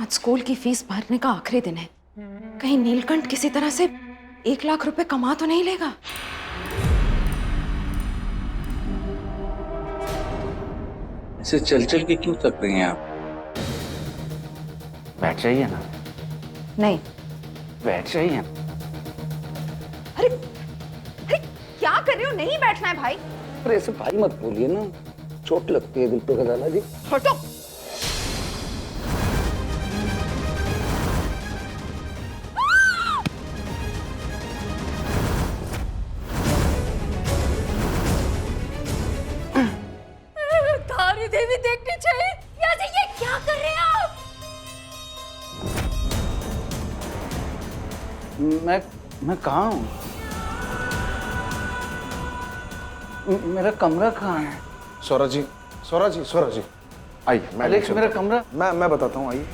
आज स्कूल की फीस भरने का आखिरी दिन है। कहीं नीलकंठ किसी तरह से 1 लाख रुपए कमा तो नहीं लेगा। ऐसे चल चल के क्यों थक रही हैं आप? बैठ जाइए ना। नहीं। बैठ जाइए। अरे अरे क्या कर रहे हो? नहीं बैठना है भाई। अरे ऐसे भाई मत बोलिए ना, चोट लगती है दिल पे दादा जी। हटो। तारी देवी देखनी चाहिए। यार ये क्या कर रहे हैं आप? मैं कहाँ हूँ? मेरा कमरा कहाँ है? स्वरा जी, आइए। अलेक्स, मेरा कमरा। मैं बताता हूँ, आइए।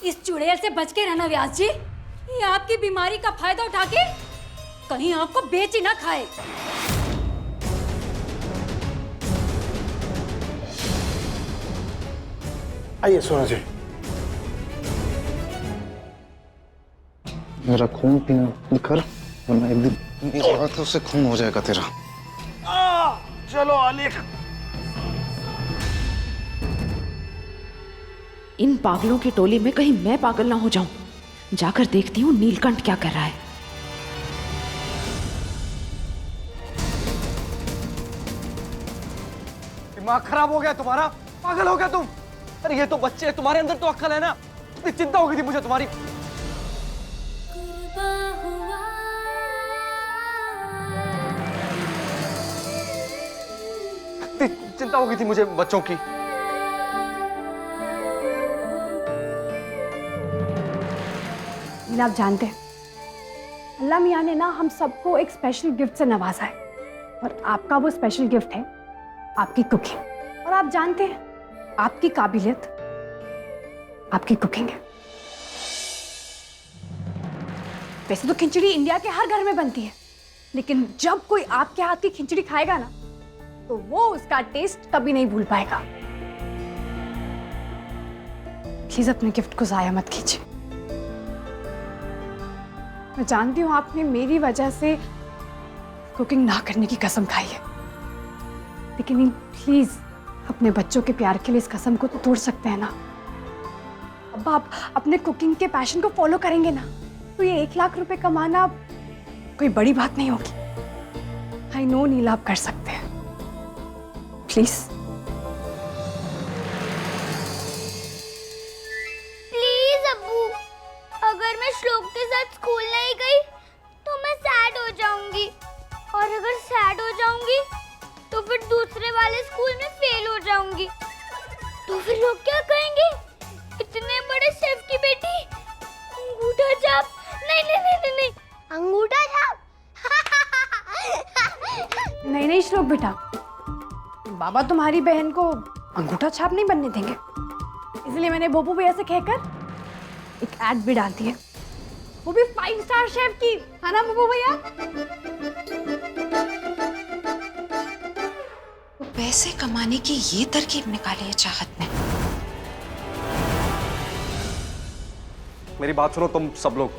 इस चुड़ैल से बच के रहना व्यास जी। ये आपकी बीमारी का फायदा उठा के कहीं आपको बेच ही ना खाए। आइए स्वरा जी। मेरा खून पीना बंद कर, वरना एक दिन मेरे हाथों से खून हो जाएगा तेरा। चलो अलेख। इन पागलों की टोली में कहीं मैं पागल ना हो जाऊं। जाकर देखती हूँ नीलकंठ क्या कर रहा है। दिमाग खराब हो गया तुम्हारा? पागल हो गया तुम? अरे ये तो बच्चे हैं, तुम्हारे अंदर तो अक्ल है ना। इतनी चिंता हो गई थी मुझे तुम्हारी। इतनी चिंता हो गई थी मुझे बच्चों की। आप जानते हैं अल्लाह मियाँ ने ना हम सबको एक स्पेशल गिफ्ट से नवाजा है, और आपका वो स्पेशल गिफ्ट है आपकी कुकिंग। और आप जानते हैं आपकी काबिलियत आपकी कुकिंग है। वैसे तो खिचड़ी इंडिया के हर घर में बनती है, लेकिन जब कोई आपके हाथ की खिचड़ी खाएगा ना तो वो उसका टेस्ट कभी नहीं भूल पाएगा। प्लीज अपने गिफ्ट को जाया मत कीजिए। मैं जानती हूँ आपने मेरी वजह से कुकिंग ना करने की कसम खाई है, लेकिन प्लीज अपने बच्चों के प्यार के लिए इस कसम को तो तोड़ सकते हैं ना। अब आप अपने कुकिंग के पैशन को फॉलो करेंगे ना तो ये 1 लाख रुपए कमाना कोई बड़ी बात नहीं होगी। आई नो नीला, आप कर सकते हैं। प्लीज प्लीज अब्बू, अगर मैं श्लोक के साथ स्कूल नहीं गई तो मैं सैड हो जाऊंगी, और अगर सैड हो जाऊंगी तो फिर दूसरे वाले स्कूल में फेल हो जाऊंगी। तो फिर लोग क्या कहेंगे? इतने बड़े शेफ की बेटी अंगूठा छाप। नहीं नहीं नहीं नहीं, नहीं। अंगूठा छाप। नहीं नहीं श्लोक बेटा, बाबा तुम्हारी बहन को अंगूठा छाप नहीं बनने देंगे। इसलिए मैंने बोबू भैया से कहकर एक एड भी डाल दी है, वो भी 5 स्टार शेफ की, है ना बोबू भैया? पैसे कमाने की ये तरकीब निकाली है चाहत ने। मेरी बात सुनो तुम सब लोग।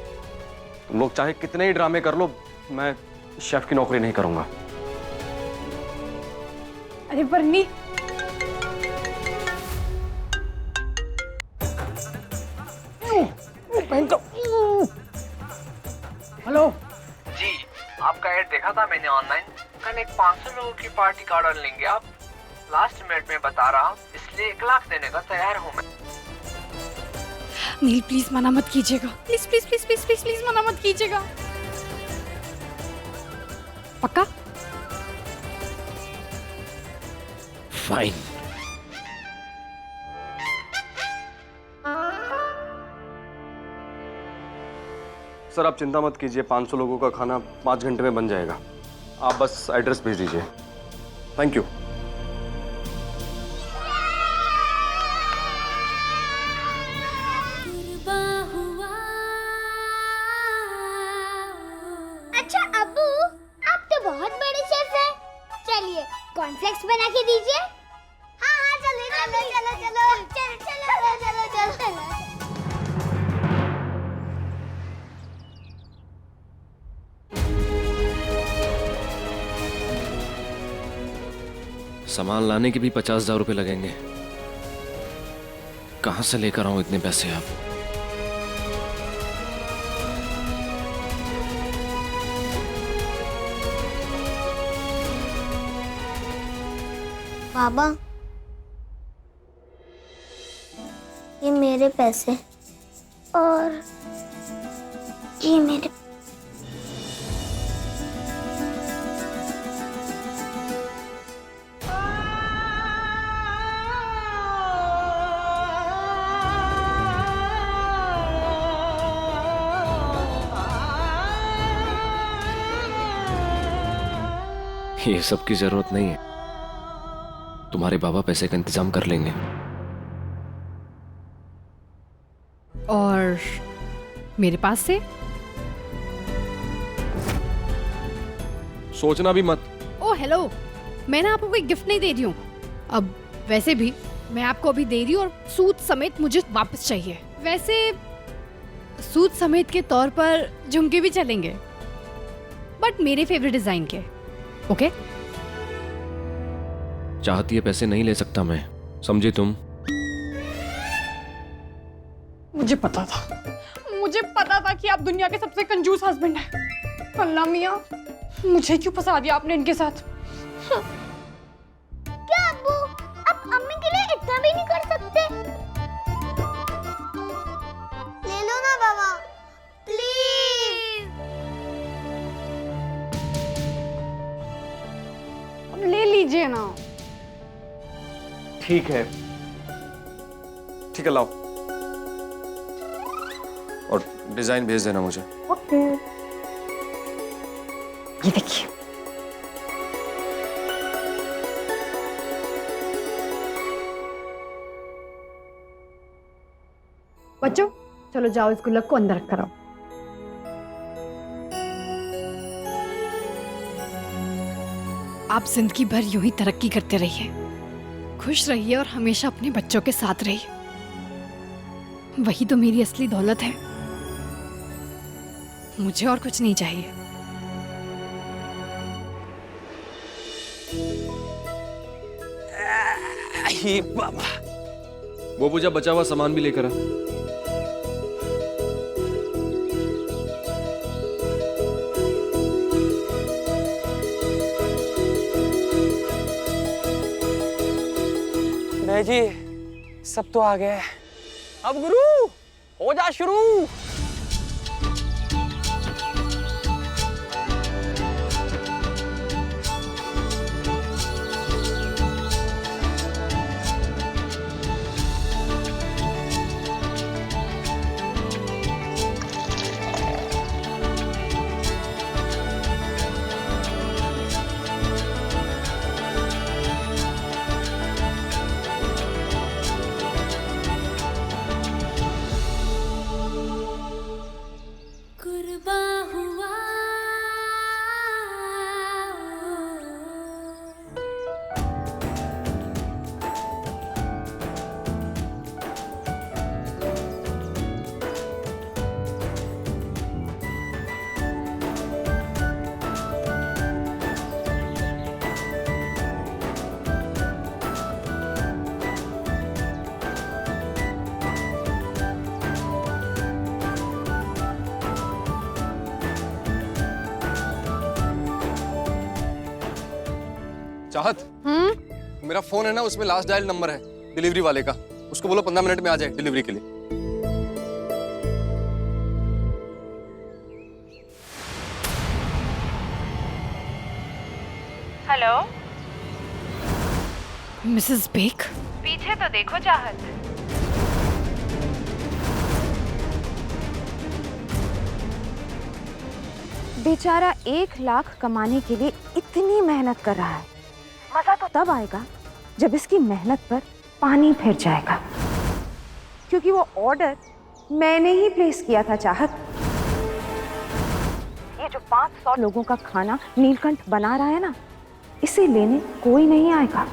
तुम लोग चाहे कितने ही ड्रामे कर लो, मैं शेफ की नौकरी नहीं करूंगा। अरे बर्नी, हेलो जी, आपका ऐड देखा था मैंने ऑनलाइन। कल एक 500 लोगों की पार्टी का ऑर्डर लेंगे आप। लास्ट मिनट में बता रहा हूँ, इसलिए 1 लाख देने का तैयार हूँ मैं। नील प्लीज मना मत कीजिएगा, please please please please please please मना मत कीजिएगा। पक्का? फाइन। सर आप चिंता मत कीजिए, 500 लोगों का खाना 5 घंटे में बन जाएगा। आप बस एड्रेस भेज दीजिए। Thank you. अच्छा अब्बू, आप तो बहुत बड़े शेफ हैं। चलिए कॉर्नफ्लेक्स बना के दीजिए। हाँ हाँ चलो चलो चलो चलो चलो चलो चलो चलो चलो। सामान लाने के भी 50,000 रुपए लगेंगे। कहां से लेकर आऊं इतने पैसे आप? बाबा, ये मेरे पैसे और ये मेरे। ये सब की जरूरत नहीं है, तुम्हारे बाबा पैसे का इंतजाम कर लेंगे। और मेरे पास से? सोचना भी मत। ओ हेलो, मैं ना आपको कोई गिफ्ट नहीं दे रही हूँ। अब वैसे भी मैं आपको अभी दे रही हूँ और सूद समेत मुझे वापस चाहिए। वैसे सूद समेत के तौर पर झुमके भी चलेंगे, बट मेरे फेवरेट डिजाइन के। ओके? चाहती है पैसे नहीं ले सकता मैं, समझी तुम? मुझे पता था कि आप दुनिया के सबसे कंजूस हस्बैंड हैं। अल्लाह मियाँ, मुझे क्यों फंसा दिया आपने इनके साथ? क्या अब्बू, आप अम्मी के लिए इतना भी नहीं कर सकते? ले लो ना बाबा, प्लीज। ले लीजिए ना। ठीक है लाओ, और डिजाइन भेज देना मुझे। ओके। ये देखिए। बच्चों, चलो जाओ इस गुल्लक को अंदर रख कर आओ। आप जिंदगी भर यूं ही तरक्की करते रहिए, खुश रहिए और हमेशा अपने बच्चों के साथ रहिए। वही तो मेरी असली दौलत है। मुझे और कुछ नहीं चाहिए। बाबा, वो पूजा बचा हुआ सामान भी लेकर आ। जी सब तो आ गया है, अब गुरु हो जा शुरू। चाहत, मेरा फोन है ना, उसमें लास्ट डायल नंबर है डिलीवरी वाले का। उसको बोलो 15 मिनट में आ जाए डिलीवरी के लिए। हेलो मिसेस बेक, पीछे तो देखो चाहत। बेचारा 1 लाख कमाने के लिए इतनी मेहनत कर रहा है। मजा तो तब आएगा जब इसकी मेहनत पर पानी फिर जाएगा, क्योंकि वो ऑर्डर मैंने ही प्लेस किया था चाहत। ये जो 500 लोगों का खाना नीलकंठ बना रहा है ना, इसे लेने कोई नहीं आएगा।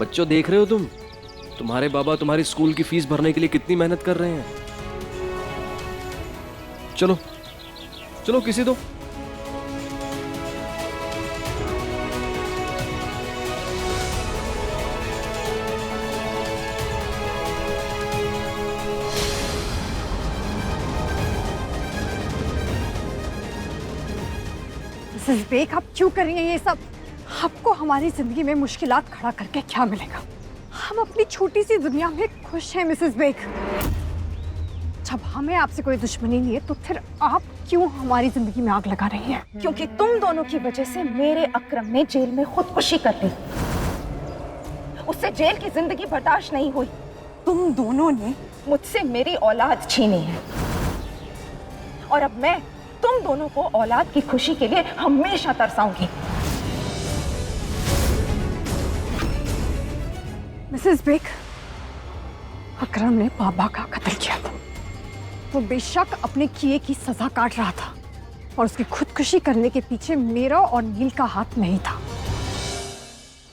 बच्चों, देख रहे हो तुम? तुम्हारे बाबा तुम्हारी स्कूल की फीस भरने के लिए कितनी मेहनत कर रहे हैं। चलो चलो किसी दो। मिसेस बेक, आप क्यों कर रही हैं ये सब? आपको हमारी जिंदगी में मुश्किलात खड़ा करके क्या मिलेगा? हम अपनी छोटी सी दुनिया में खुश हैं मिसेस बेक। जब हमें आपसे कोई दुश्मनी नहीं है तो फिर आप क्यों हमारी जिंदगी में आग लगा रही हैं? क्योंकि तुम दोनों की वजह से मेरे अक्रम ने जेल में खुदकुशी कर ली। उससे जेल की जिंदगी बर्दाश्त नहीं हुई। तुम दोनों ने मुझसे मेरी औलाद छीनी है और अब मैं तुम दोनों को औलाद की खुशी के लिए हमेशा तरसाऊंगी। मिसेस बेक, अकरम ने बाबा का कत्ल किया था। वो बेशक अपने किए की सजा काट रहा था और उसकी खुदकुशी करने के पीछे मेरा और नील का हाथ नहीं था।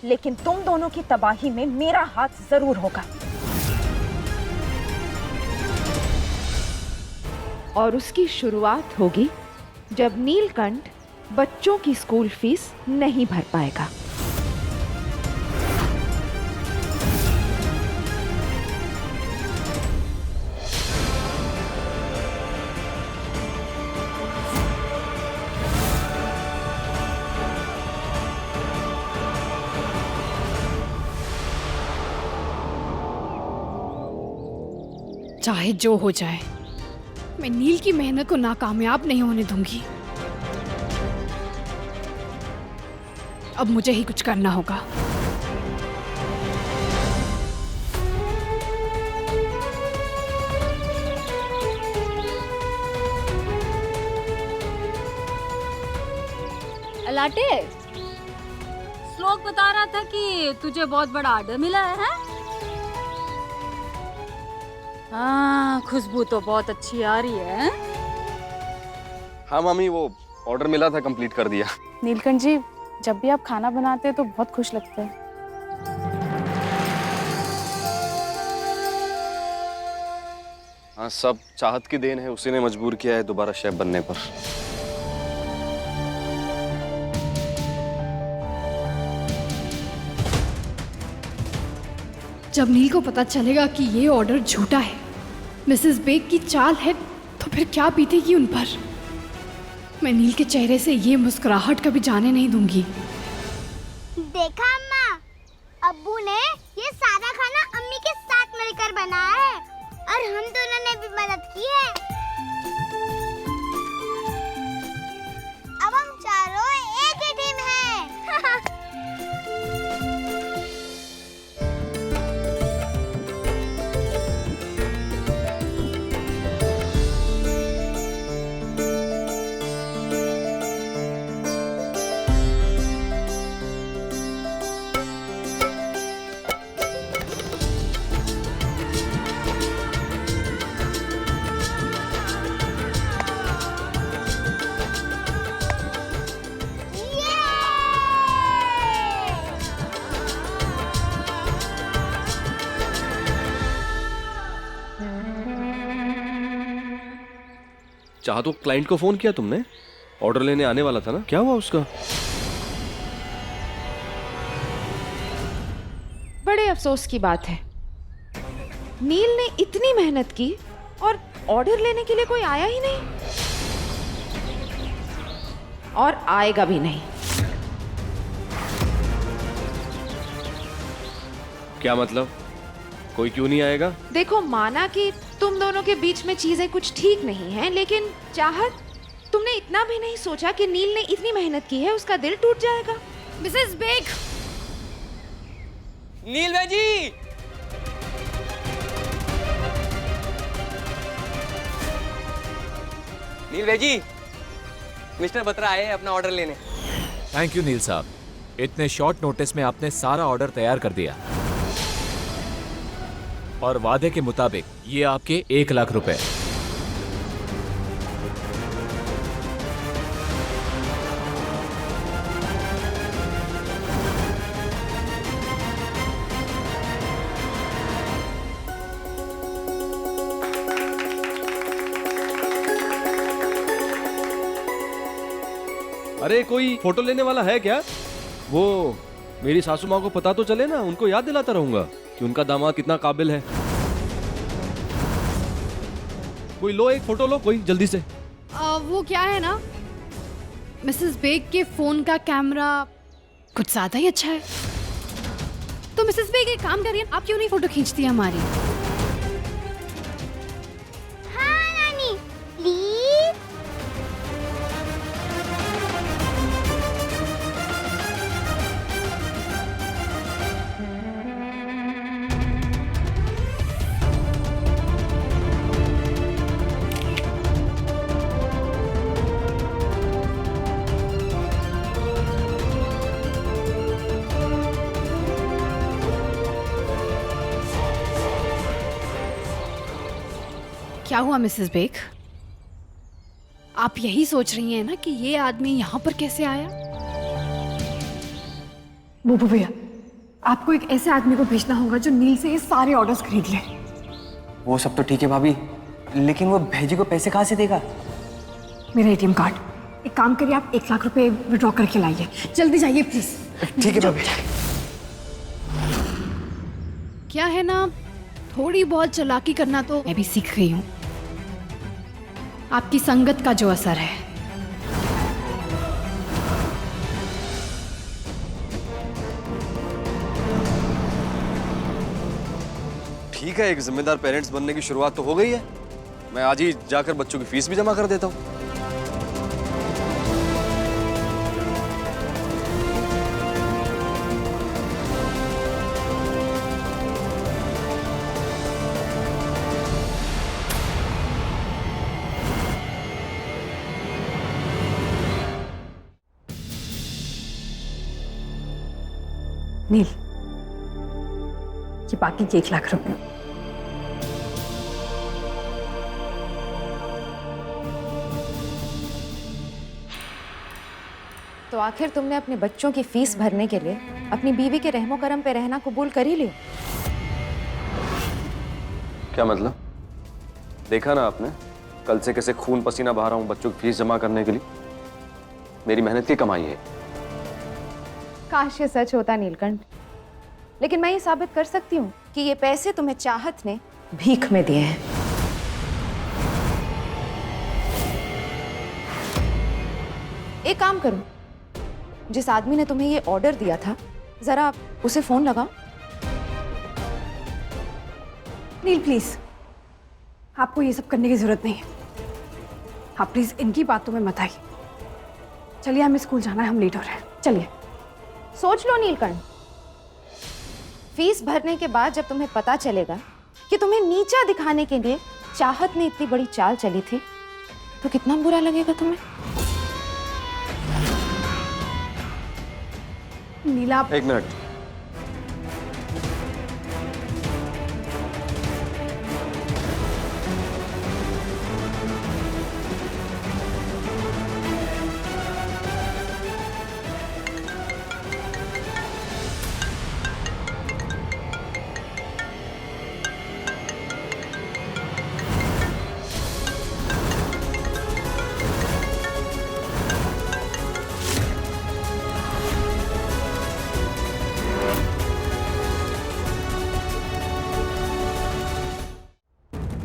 लेकिन तुम दोनों की तबाही में मेरा हाथ जरूर होगा और उसकी शुरुआत होगी जब नीलकंठ बच्चों की स्कूल फीस नहीं भर पाएगा। चाहे जो हो जाए, मैं नील की मेहनत को नाकामयाब नहीं होने दूंगी। अब मुझे ही कुछ करना होगा। अलाटे, श्लोक बता रहा था कि तुझे बहुत बड़ा ऑर्डर मिला है? हाँ, खुशबू तो बहुत अच्छी आ रही है। हाँ मामी, वो ऑर्डर मिला था, कंप्लीट कर दिया। नीलकंठ जी, जब भी आप खाना बनाते हैं तो बहुत खुश लगते हैं। हाँ, सब चाहत की देन है, उसी ने मजबूर किया है दोबारा शेफ बनने पर। जब नील को पता चलेगा कि ये ऑर्डर झूठा है, मिसेस बेक की चाल है, तो फिर क्या बीतेगी उन पर? मैं नील के चेहरे से ये मुस्कुराहट कभी जाने नहीं दूंगी। देखा अम्मा, अब्बू ने ये सारा खाना अम्मी के साथ मिलकर बनाया है और हम दोनों ने भी मदद की है। अब हम चारों एक ही टीम हैं। चाह तो क्लाइंट को फोन किया तुमने? ऑर्डर लेने आने वाला था ना, क्या हुआ उसका? बड़े अफसोस की बात है, नील ने इतनी मेहनत की और ऑर्डर लेने के लिए कोई आया ही नहीं और आएगा भी नहीं। क्या मतलब? कोई क्यों नहीं आएगा? देखो, माना कि तुम दोनों के बीच में चीजें कुछ ठीक नहीं हैं, लेकिन चाहत, तुमने इतना भी नहीं सोचा कि नील ने इतनी मेहनत की है, उसका दिल टूट जाएगा। मिसेस बेक, नील भाई, नील भाई, मिस्टर बत्रा आए अपना ऑर्डर लेने। थैंक यू नील साहब, इतने शॉर्ट नोटिस में आपने सारा ऑर्डर तैयार कर दिया और वादे के मुताबिक ये आपके 1 लाख रुपए। अरे कोई फोटो लेने वाला है क्या? वो मेरी सासू माँ को पता तो चले ना, उनको याद दिलाता रहूंगा कि उनका दामाद कितना काबिल है। कोई लो, एक फोटो लो कोई जल्दी से। वो क्या है ना, मिसेस बेग के फोन का कैमरा कुछ ज्यादा ही अच्छा है। तो मिसेस बेग एक काम करिए, आप क्यों नहीं फोटो खींचती है हमारी? हाँ नानी, प्लीज। क्या हुआ मिसेस बेग? आप यही सोच रही हैं ना कि ये आदमी यहाँ पर कैसे आया? बूबू भैया, आपको एक ऐसे आदमी को भेजना होगा जो नील से ये सारे ऑर्डर्स खरीद ले। वो सब तो ठीक है भाभी, लेकिन वो भैजी को पैसे कहाँ से देगा? मेरा एटीएम कार्ड। एक काम करिए, आप 1 लाख रुपए विड्रॉ करके लाइए। जल्दी जाइए प्लीज। ठीक है भाभी। क्या है ना, थोड़ी बहुत चालाकी करना तो मैं भी सीख गई हूँ। आपकी संगत का जो असर है। ठीक है, एक जिम्मेदार पेरेंट्स बनने की शुरुआत तो हो गई है। मैं आज ही जाकर बच्चों की फीस भी जमा कर देता हूँ। नील, ये बाकी के 1 लाख रुपए। तो आखिर तुमने अपने बच्चों की फीस भरने के लिए अपनी बीवी के रहमो करम पे रहना कबूल कर ही लियो। क्या मतलब? देखा ना आपने कल से कैसे खून पसीना बहा रहा हूँ बच्चों की फीस जमा करने के लिए। मेरी मेहनत की कमाई है। काश ये सच होता नीलकंठ, लेकिन मैं ये साबित कर सकती हूँ कि ये पैसे तुम्हें चाहत ने भीख में दिए हैं। एक काम करो, जिस आदमी ने तुम्हें ये ऑर्डर दिया था जरा उसे फोन लगाओ। नील प्लीज, आपको ये सब करने की जरूरत नहीं है। आप प्लीज इनकी बातों में मत आइए। चलिए, हमें स्कूल जाना है, हम लेट हो रहे हैं। चलिए। सोच लो नीलकंठ, फीस भरने के बाद जब तुम्हें पता चलेगा कि तुम्हें नीचा दिखाने के लिए चाहत ने इतनी बड़ी चाल चली थी, तो कितना बुरा लगेगा तुम्हें। नीला, एक मिनट।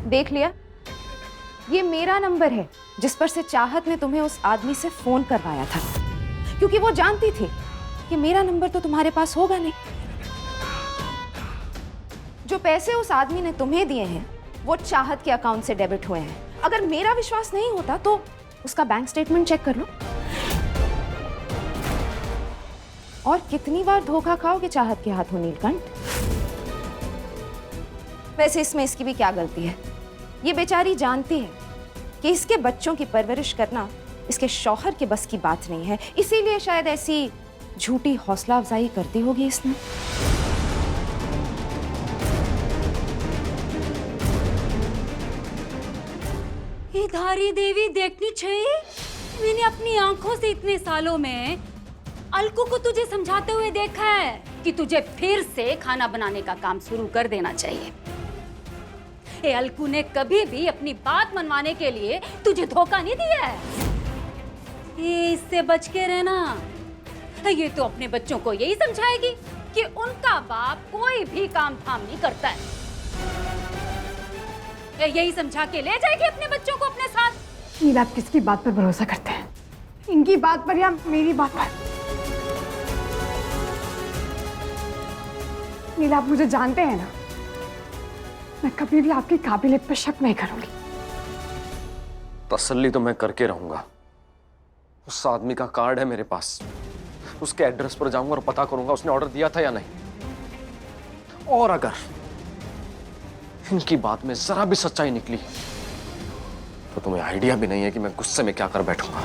देख लिया, ये मेरा नंबर है जिस पर से चाहत ने तुम्हें उस आदमी से फोन करवाया था, क्योंकि वो जानती थी कि मेरा नंबर तो तुम्हारे पास होगा नहीं। जो पैसे उस आदमी ने तुम्हें दिए हैं वो चाहत के अकाउंट से डेबिट हुए हैं। अगर मेरा विश्वास नहीं होता तो उसका बैंक स्टेटमेंट चेक कर लो। और कितनी बार धोखा खाओगे चाहत के हाथों नीलकंठ। वैसे इसमें इसकी भी क्या गलती है? ये बेचारी जानती है कि इसके बच्चों की परवरिश करना इसके शौहर के बस की बात नहीं है, इसीलिए शायद ऐसी झूठी हौसला अफजाई करती होगी इसने। ये धारी देवी देखनी चाहिए। मैंने अपनी आंखों से इतने सालों में अलकू को तुझे समझाते हुए देखा है कि तुझे फिर से खाना बनाने का काम शुरू कर देना चाहिए। ये अलकू ने कभी भी अपनी बात मनवाने के लिए तुझे धोखा नहीं दिया है। ये इससे बच के रहना। ये तो अपने बच्चों को यही समझाएगी कि उनका बाप कोई भी काम धाम नहीं करता है। यही समझा के ले जाएगी अपने बच्चों को अपने साथ। नील, आप किसकी बात पर भरोसा करते हैं? इनकी बात पर या मेरी बात पर? नील, आप मुझे जानते हैं ना, मैं कभी भी आपकी काबिलियत पर शक नहीं करूंगी। तसल्ली तो मैं करके रहूंगा। उस आदमी का कार्ड है मेरे पास, उसके एड्रेस पर जाऊंगा और पता करूंगा उसने ऑर्डर दिया था या नहीं। और अगर इनकी बात में जरा भी सच्चाई निकली तो तुम्हें आइडिया भी नहीं है कि मैं गुस्से में क्या कर बैठूंगा।